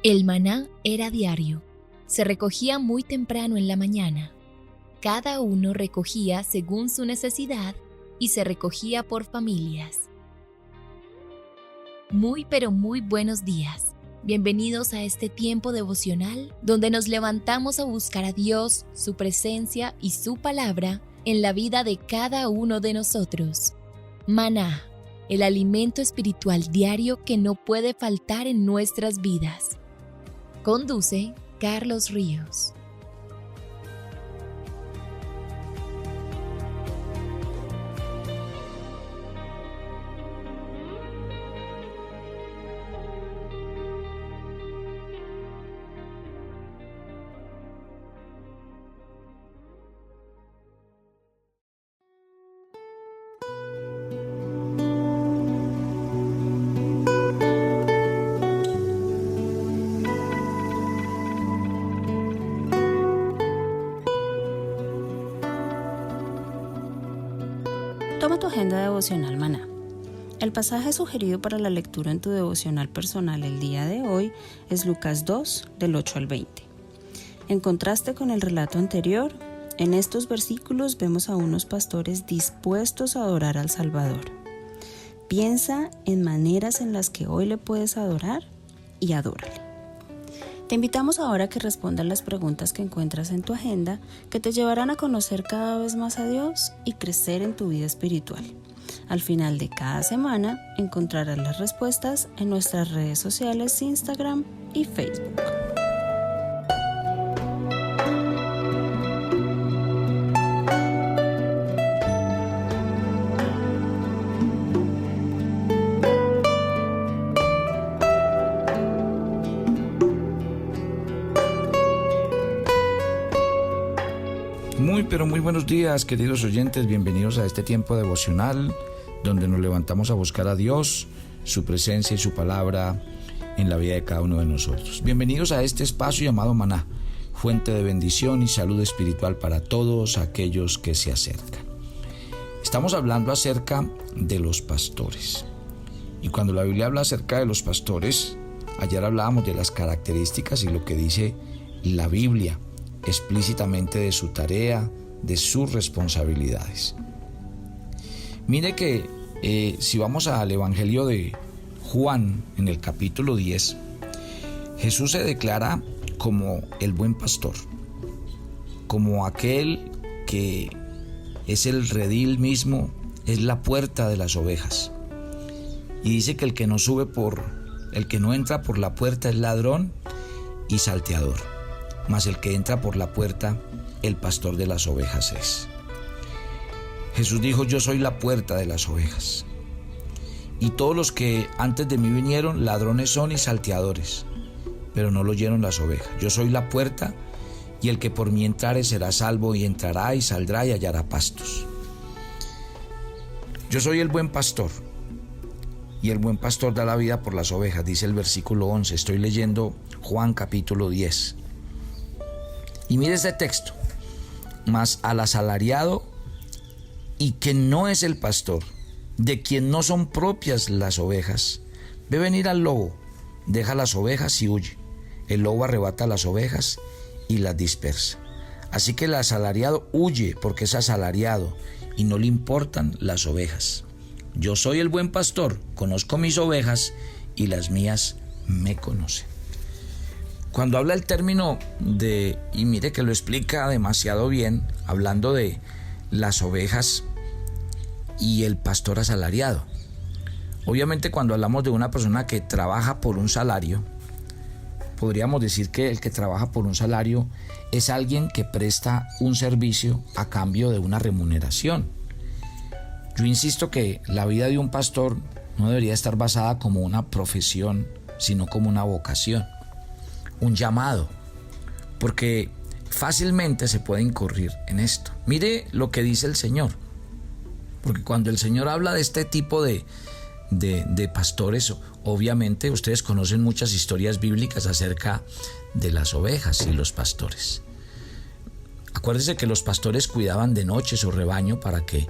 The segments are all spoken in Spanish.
El maná era diario. Se recogía muy temprano en la mañana. Cada uno recogía según su necesidad y se recogía por familias. Muy pero muy buenos días. Bienvenidos a este tiempo devocional donde nos levantamos a buscar a Dios, su presencia y su palabra en la vida de cada uno de nosotros. Maná, el alimento espiritual diario que no puede faltar en nuestras vidas. Conduce Carlos Ríos. Toma tu agenda devocional Maná. El pasaje sugerido para la lectura en tu devocional personal el día de hoy es Lucas 2, del 8 al 20. En contraste con el relato anterior, en estos versículos vemos a unos pastores dispuestos a adorar al Salvador. Piensa en maneras en las que hoy le puedes adorar y adórale. Te invitamos ahora a que respondas las preguntas que encuentras en tu agenda que te llevarán a conocer cada vez más a Dios y crecer en tu vida espiritual. Al final de cada semana encontrarás las respuestas en nuestras redes sociales Instagram y Facebook. Muy buenos días, queridos oyentes, bienvenidos a este tiempo devocional donde nos levantamos a buscar a Dios, su presencia y su palabra en la vida de cada uno de nosotros. Bienvenidos a este espacio llamado Maná, fuente de bendición y salud espiritual para todos aquellos que se acercan. Estamos hablando acerca de los pastores. Y cuando la Biblia habla acerca de los pastores, ayer hablábamos de las características y lo que dice la Biblia explícitamente de su tarea, de sus responsabilidades. Mire que si vamos al Evangelio de Juan, en el capítulo 10, Jesús se declara como el buen pastor, como aquel que es el redil mismo, es la puerta de las ovejas. Y dice que el que no entra por la puerta es ladrón y salteador. Mas el que entra por la puerta, el pastor de las ovejas es. Jesús dijo: yo soy la puerta de las ovejas. Y todos los que antes de mí vinieron, ladrones son y salteadores, pero no lo oyeron las ovejas. Yo soy la puerta, y el que por mí entrare será salvo, y entrará y saldrá y hallará pastos. Yo soy el buen pastor, y el buen pastor da la vida por las ovejas, dice el versículo 11. Estoy leyendo Juan capítulo 10. Y mire este texto: mas al asalariado y que no es el pastor, de quien no son propias las ovejas, ve venir al lobo, deja las ovejas y huye. El lobo arrebata las ovejas y las dispersa. Así que el asalariado huye porque es asalariado y no le importan las ovejas. Yo soy el buen pastor, conozco mis ovejas y las mías me conocen. Cuando habla el término y mire que lo explica demasiado bien, hablando de las ovejas y el pastor asalariado. Obviamente cuando hablamos de una persona que trabaja por un salario, podríamos decir que el que trabaja por un salario es alguien que presta un servicio a cambio de una remuneración. Yo insisto que la vida de un pastor no debería estar basada como una profesión, sino como una vocación, un llamado, porque fácilmente se puede incurrir en esto. Mire lo que dice el Señor, porque cuando el Señor habla de este tipo de pastores, obviamente ustedes conocen muchas historias bíblicas acerca de las ovejas y los pastores. Acuérdense que los pastores cuidaban de noche su rebaño para que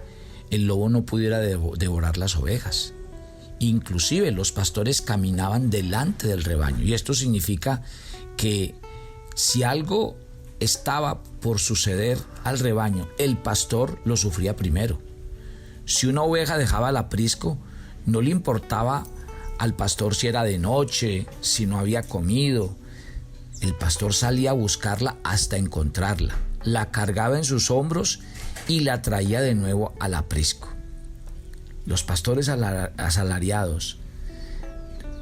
el lobo no pudiera devorar las ovejas. Inclusive los pastores caminaban delante del rebaño, y esto significa que si algo estaba por suceder al rebaño, el pastor lo sufría primero. Si una oveja dejaba el aprisco, no le importaba al pastor si era de noche, si no había comido. El pastor salía a buscarla hasta encontrarla, la cargaba en sus hombros y la traía de nuevo al aprisco. Los pastores asalariados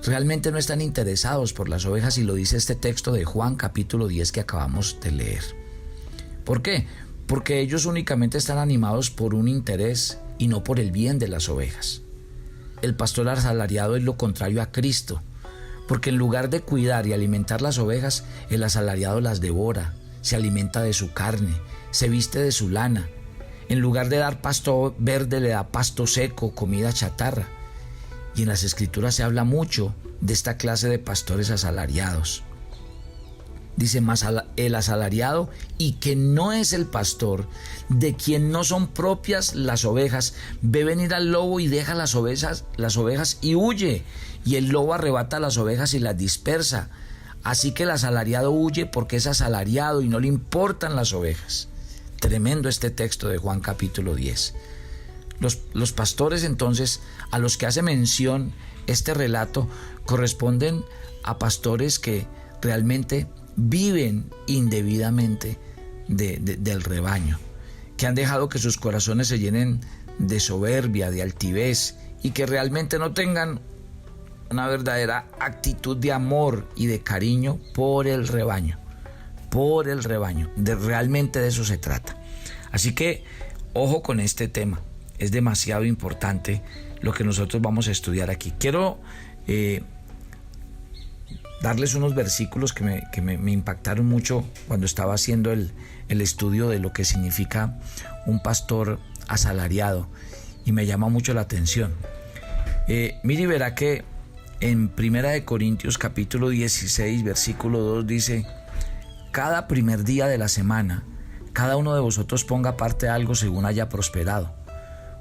realmente no están interesados por las ovejas, y lo dice este texto de Juan capítulo 10 que acabamos de leer. ¿Por qué? Porque ellos únicamente están animados por un interés y no por el bien de las ovejas. El pastor asalariado es lo contrario a Cristo, porque en lugar de cuidar y alimentar las ovejas, el asalariado las devora, se alimenta de su carne, se viste de su lana. En lugar de dar pasto verde, le da pasto seco, comida chatarra. Y en las Escrituras se habla mucho de esta clase de pastores asalariados. Dice: más el asalariado, y que no es el pastor, de quien no son propias las ovejas, ve venir al lobo y deja las ovejas y huye, y el lobo arrebata las ovejas y las dispersa. Así que el asalariado huye porque es asalariado y no le importan las ovejas. Tremendo este texto de Juan capítulo 10. Los pastores, entonces, a los que hace mención este relato, corresponden a pastores que realmente viven indebidamente del rebaño, que han dejado que sus corazones se llenen de soberbia, de altivez, y que realmente no tengan una verdadera actitud de amor y de cariño por el rebaño. Realmente de eso se trata. Así que ojo con este tema, es demasiado importante lo que nosotros vamos a estudiar aquí. Quiero darles unos versículos que me impactaron mucho cuando estaba haciendo el estudio de lo que significa un pastor asalariado, y me llama mucho la atención. Mire y verá que en 1 Corintios capítulo 16 versículo 2 dice: cada primer día de la semana, cada uno de vosotros ponga aparte algo según haya prosperado.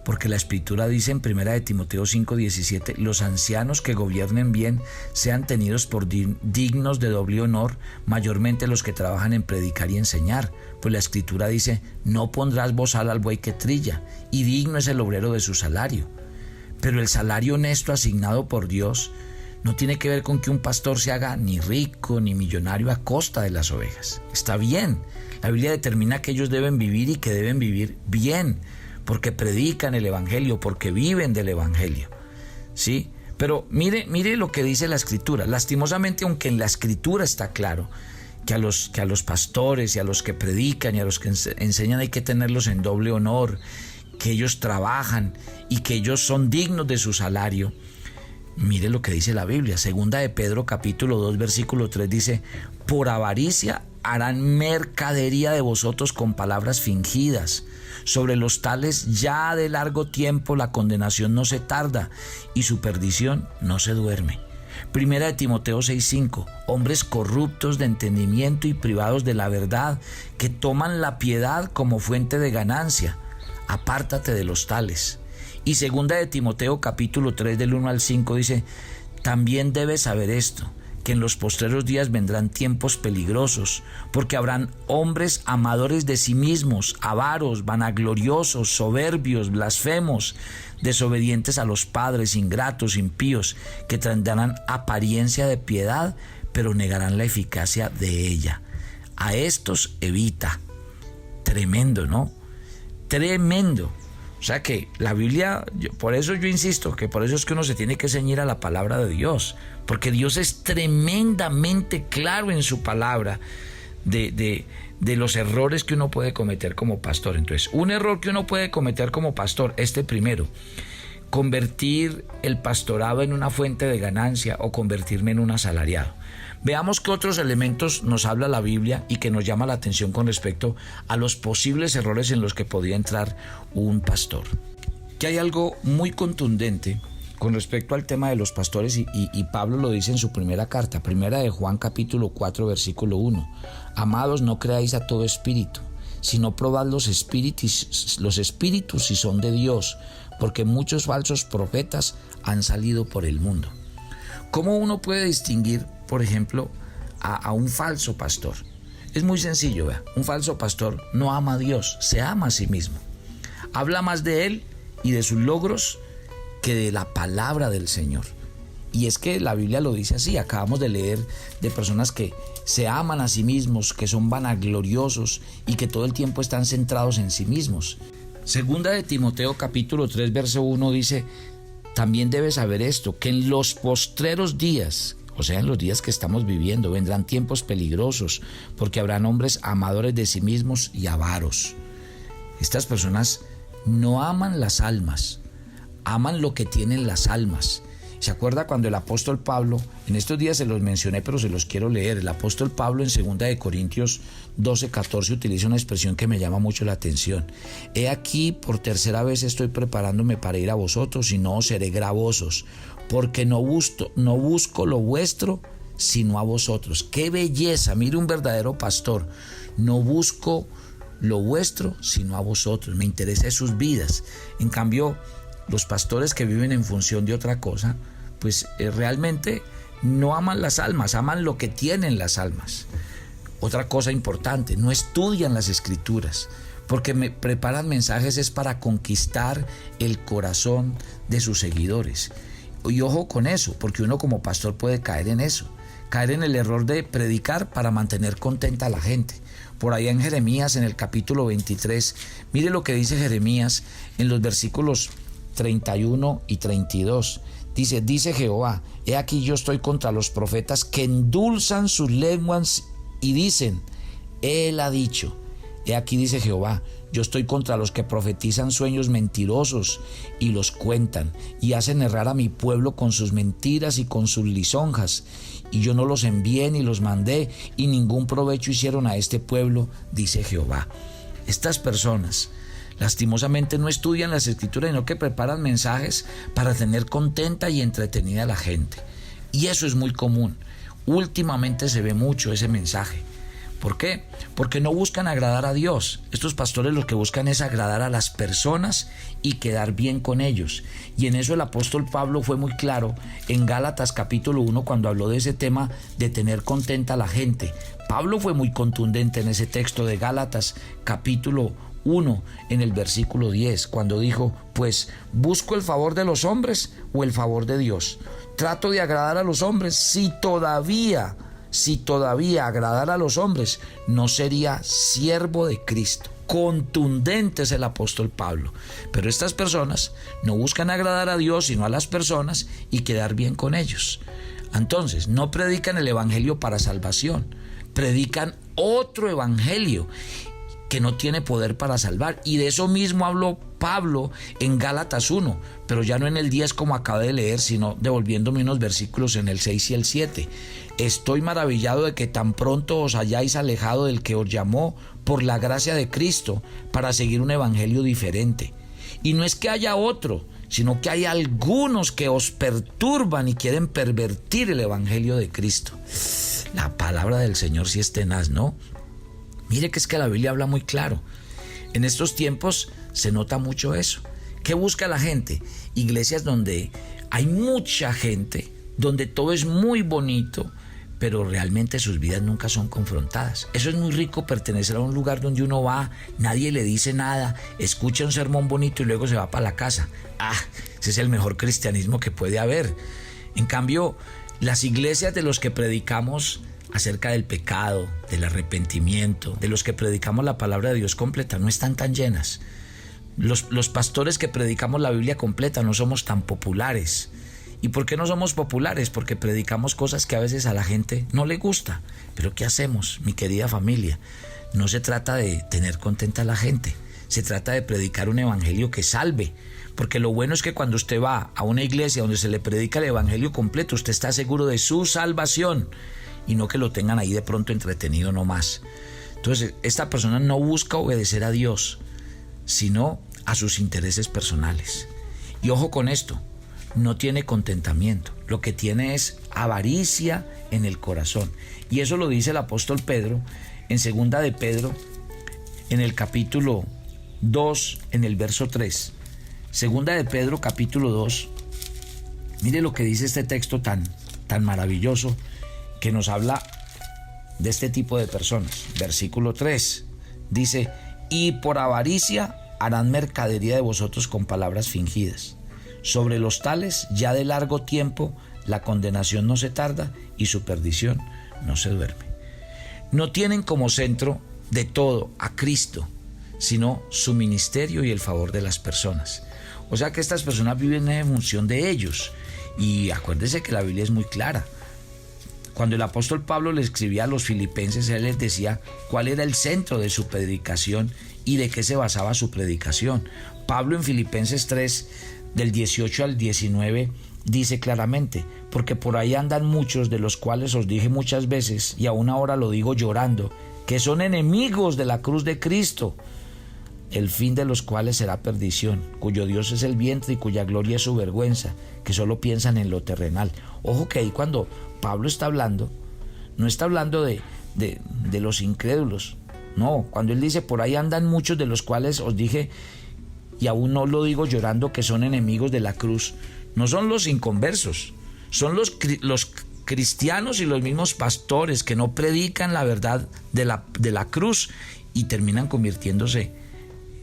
Porque la Escritura dice en 1 Timoteo 5:17: los ancianos que gobiernen bien sean tenidos por dignos de doble honor, mayormente los que trabajan en predicar y enseñar. Pues la Escritura dice: no pondrás bozal al buey que trilla, y digno es el obrero de su salario. Pero el salario honesto asignado por Dios no tiene que ver con que un pastor se haga ni rico ni millonario a costa de las ovejas. Está bien, la Biblia determina que ellos deben vivir, y que deben vivir bien, porque predican el Evangelio, porque viven del Evangelio, ¿sí? Pero mire lo que dice la Escritura. Lastimosamente, aunque en la Escritura está claro que a los pastores y a los que predican y a los que enseñan hay que tenerlos en doble honor, que ellos trabajan y que ellos son dignos de su salario. Mire lo que dice la Biblia. Segunda de Pedro capítulo 2 versículo 3 dice: por avaricia harán mercadería de vosotros con palabras fingidas. Sobre los tales ya de largo tiempo la condenación no se tarda, y su perdición no se duerme. Primera de Timoteo 6:5: hombres corruptos de entendimiento y privados de la verdad, que toman la piedad como fuente de ganancia. Apártate de los tales. Y segunda de Timoteo capítulo 3 del 1 al 5 dice: también debes saber esto, que en los postreros días vendrán tiempos peligrosos, porque habrán hombres amadores de sí mismos, avaros, vanagloriosos, soberbios, blasfemos, desobedientes a los padres, ingratos, impíos, que tendrán apariencia de piedad, pero negarán la eficacia de ella. A estos evita. Tremendo, ¿no? Tremendo. O sea que la Biblia, por eso yo insisto, que por eso es que uno se tiene que ceñir a la palabra de Dios, porque Dios es tremendamente claro en su palabra de los errores que uno puede cometer como pastor. Entonces, un error que uno puede cometer como pastor, primero, convertir el pastorado en una fuente de ganancia o convertirme en un asalariado. Veamos qué otros elementos nos habla la Biblia y que nos llama la atención con respecto a los posibles errores en los que podía entrar un pastor. Que hay algo muy contundente con respecto al tema de los pastores, y Pablo lo dice en su primera carta, primera de Juan capítulo 4 versículo 1: amados, no creáis a todo espíritu, sino probad los espíritus si son de Dios, porque muchos falsos profetas han salido por el mundo. ¿Cómo uno puede distinguir, por ejemplo, a un falso pastor? Es muy sencillo, vea. Un falso pastor no ama a Dios, se ama a sí mismo. Habla más de él y de sus logros que de la palabra del Señor. Y es que la Biblia lo dice así. Acabamos de leer de personas que se aman a sí mismos, que son vanagloriosos y que todo el tiempo están centrados en sí mismos. Segunda de Timoteo capítulo 3 verso 1 dice: también debes saber esto, que en los postreros días, o sea, en los días que estamos viviendo, vendrán tiempos peligrosos, porque habrán hombres amadores de sí mismos y avaros. Estas personas no aman las almas, aman lo que tienen las almas. ¿Se acuerda cuando el apóstol Pablo, en estos días se los mencioné, pero se los quiero leer? El apóstol Pablo en 2 de Corintios 12:14 utiliza una expresión que me llama mucho la atención. He aquí, por tercera vez estoy preparándome para ir a vosotros, y no os seré gravosos, porque no busco lo vuestro, sino a vosotros. ¡Qué belleza! Mire un verdadero pastor. No busco lo vuestro, sino a vosotros. Me interesa sus vidas. En cambio, los pastores que viven en función de otra cosa, pues realmente no aman las almas, aman lo que tienen las almas. Otra cosa importante, no estudian las escrituras, porque me preparan mensajes es para conquistar el corazón de sus seguidores. Y ojo con eso, porque uno como pastor puede caer en eso, caer en el error de predicar para mantener contenta a la gente. Por allá en Jeremías, en el capítulo 23, mire lo que dice Jeremías en los versículos 31 y 32. Dice Jehová: he aquí yo estoy contra los profetas que endulzan sus lenguas y dicen, él ha dicho. He aquí, dice Jehová, yo estoy contra los que profetizan sueños mentirosos y los cuentan, y hacen errar a mi pueblo con sus mentiras y con sus lisonjas. Y yo no los envié ni los mandé, y ningún provecho hicieron a este pueblo, dice Jehová. Estas personas lastimosamente no estudian las escrituras, sino que preparan mensajes para tener contenta y entretenida a la gente. Y eso es muy común. Últimamente se ve mucho ese mensaje. ¿Por qué? Porque no buscan agradar a Dios. Estos pastores lo que buscan es agradar a las personas y quedar bien con ellos. Y en eso el apóstol Pablo fue muy claro en Gálatas capítulo 1 cuando habló de ese tema de tener contenta a la gente. Pablo fue muy contundente en ese texto de Gálatas capítulo 1 en el versículo 10 cuando dijo: pues busco el favor de los hombres o el favor de Dios. Trato de agradar a los hombres. Si todavía agradara a los hombres, no sería siervo de Cristo. Contundente es el apóstol Pablo. Pero estas personas no buscan agradar a Dios sino a las personas y quedar bien con ellos. Entonces no predican el evangelio para salvación, predican otro evangelio que no tiene poder para salvar. Y de eso mismo habló Pablo en Gálatas 1, pero ya no en el 10 como acabé de leer, sino devolviéndome unos versículos en el 6 y el 7. Estoy maravillado de que tan pronto os hayáis alejado del que os llamó por la gracia de Cristo para seguir un evangelio diferente. Y no es que haya otro, sino que hay algunos que os perturban y quieren pervertir el evangelio de Cristo. La palabra del Señor sí es tenaz, ¿no? Mire que es que la Biblia habla muy claro. En estos tiempos se nota mucho eso. ¿Qué busca la gente? Iglesias donde hay mucha gente, donde todo es muy bonito, pero realmente sus vidas nunca son confrontadas. Eso es muy rico, pertenecer a un lugar donde uno va, nadie le dice nada, escucha un sermón bonito y luego se va para la casa. Ese es el mejor cristianismo que puede haber. En cambio, las iglesias de los que predicamos acerca del pecado, del arrepentimiento, de los que predicamos la palabra de Dios completa, no están tan llenas. Los pastores que predicamos la Biblia completa no somos tan populares. ¿Y por qué no somos populares? Porque predicamos cosas que a veces a la gente no le gusta. Pero ¿qué hacemos, mi querida familia? No se trata de tener contenta a la gente, se trata de predicar un evangelio que salve. Porque lo bueno es que cuando usted va a una iglesia donde se le predica el evangelio completo, usted está seguro de su salvación, y no que lo tengan ahí de pronto entretenido nomás. Entonces, esta persona no busca obedecer a Dios, sino a sus intereses personales. Y ojo con esto, no tiene contentamiento, lo que tiene es avaricia en el corazón. Y eso lo dice el apóstol Pedro en 2 de Pedro, en el capítulo 2, en el verso 3. Segunda de Pedro capítulo 2. Mire lo que dice este texto tan maravilloso que nos habla de este tipo de personas. Versículo 3 dice: y por avaricia harán mercadería de vosotros con palabras fingidas. Sobre los tales ya de largo tiempo la condenación no se tarda y su perdición no se duerme. No tienen como centro de todo a Cristo, sino su ministerio y el favor de las personas. O sea que estas personas viven en función de ellos. Y acuérdense que la Biblia es muy clara. Cuando el apóstol Pablo le escribía a los filipenses, él les decía cuál era el centro de su predicación y de qué se basaba su predicación. Pablo en Filipenses 3, del 18 al 19, dice claramente: porque por ahí andan muchos, de los cuales os dije muchas veces, y aún ahora lo digo llorando, que son enemigos de la cruz de Cristo, el fin de los cuales será perdición, cuyo Dios es el vientre y cuya gloria es su vergüenza, que solo piensan en lo terrenal. Ojo que ahí cuando Pablo está hablando, no está hablando de los incrédulos. No, cuando él dice por ahí andan muchos, de los cuales os dije, y aún no lo digo llorando, que son enemigos de la cruz, no son los inconversos, son los cristianos y los mismos pastores que no predican la verdad de la cruz y terminan convirtiéndose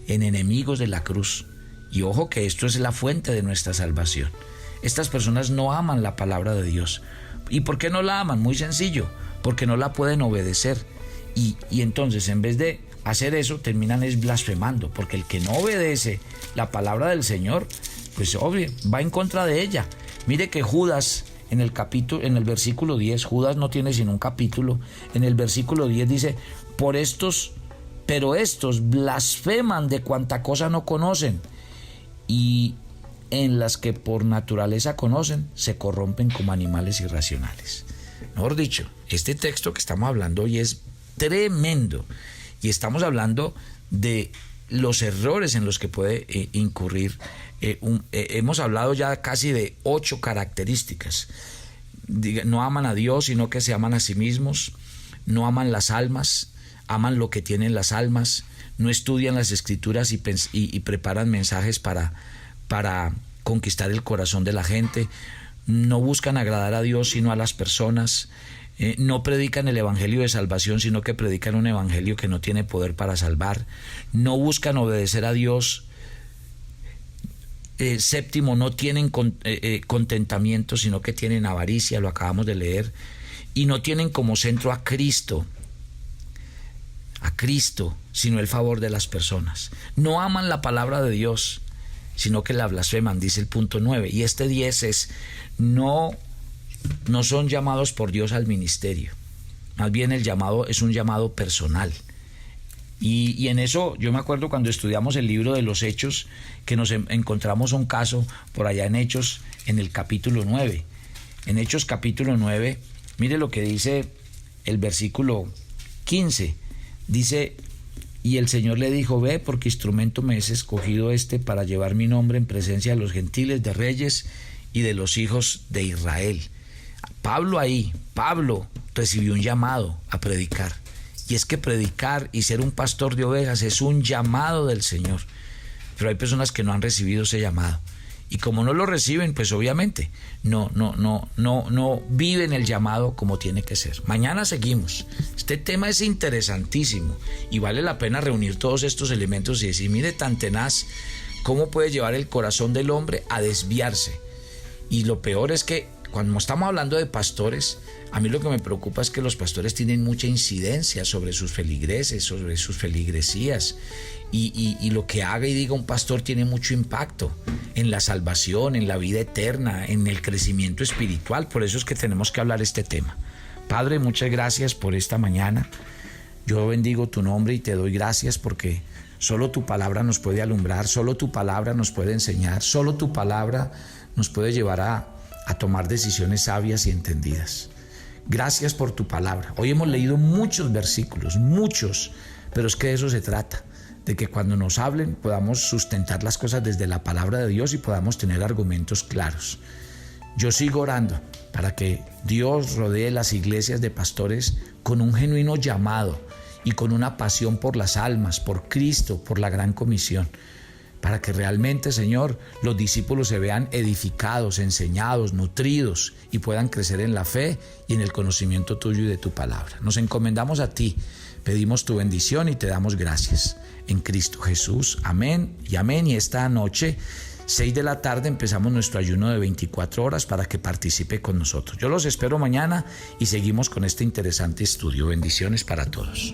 en enemigos de la cruz. Y ojo que esto es la fuente de nuestra salvación. Estas personas no aman la palabra de Dios. ¿Y por qué no la aman? Muy sencillo, porque no la pueden obedecer. Y entonces en vez de hacer eso terminan es blasfemando, porque el que no obedece la palabra del Señor, pues obvio, va en contra de ella. Mire que Judas en el versículo 10, Judas no tiene sino un capítulo, en el versículo 10 dice: pero estos blasfeman de cuanta cosa no conocen, y en las que por naturaleza conocen, se corrompen como animales irracionales. Mejor dicho, este texto que estamos hablando hoy es tremendo, y estamos hablando de los errores en los que puede incurrir. Hemos hablado ya casi de 8 características. No aman a Dios, sino que se aman a sí mismos. No aman las almas, aman lo que tienen las almas. No estudian las escrituras y preparan mensajes para conquistar el corazón de la gente. No buscan agradar a Dios, sino a las personas. No predican el evangelio de salvación, sino que predican un evangelio que no tiene poder para salvar. No buscan obedecer a Dios. Séptimo, no tienen contentamiento, sino que tienen avaricia, lo acabamos de leer. Y no tienen como centro a Cristo, sino el favor de las personas. No aman la palabra de Dios, sino que la blasfeman, dice el punto 9. Y este 10 es: no son llamados por Dios al ministerio. Más bien el llamado es un llamado personal. Y en eso yo me acuerdo cuando estudiamos el libro de los Hechos, que nos encontramos un caso por allá en Hechos, en el capítulo 9. En Hechos capítulo 9, mire lo que dice el versículo 15. Dice: y el Señor le dijo: ve, porque instrumento me es escogido para llevar mi nombre en presencia de los gentiles, de reyes y de los hijos de Israel. Pablo recibió un llamado a predicar. Y es que predicar y ser un pastor de ovejas es un llamado del Señor. Pero hay personas que no han recibido ese llamado. Y como no lo reciben, pues obviamente no viven el llamado como tiene que ser. Mañana seguimos. Este tema es interesantísimo y vale la pena reunir todos estos elementos y decir: mire, tan tenaz cómo puede llevar el corazón del hombre a desviarse. Y lo peor es que cuando estamos hablando de pastores, a mí lo que me preocupa es que los pastores tienen mucha incidencia sobre sus feligreses, sobre sus feligresías. Y lo que haga y diga un pastor tiene mucho impacto en la salvación, en la vida eterna, en el crecimiento espiritual. Por eso es que tenemos que hablar este tema. Padre, muchas gracias por esta mañana. Yo bendigo tu nombre y te doy gracias porque solo tu palabra nos puede alumbrar, solo tu palabra nos puede enseñar, solo tu palabra nos puede llevar a tomar decisiones sabias y entendidas. Gracias por tu palabra. Hoy hemos leído muchos versículos, pero es que de eso se trata, de que cuando nos hablen podamos sustentar las cosas desde la palabra de Dios y podamos tener argumentos claros. Yo sigo orando para que Dios rodee las iglesias de pastores con un genuino llamado y con una pasión por las almas, por Cristo, por la gran comisión. para que realmente, Señor, los discípulos se vean edificados, enseñados, nutridos y puedan crecer en la fe y en el conocimiento tuyo y de tu palabra. Nos encomendamos a ti, pedimos tu bendición y te damos gracias. En Cristo Jesús, amén y amén. Y esta noche, 6 de la tarde, empezamos nuestro ayuno de 24 horas para que participe con nosotros. Yo los espero mañana y seguimos con este interesante estudio. Bendiciones para todos.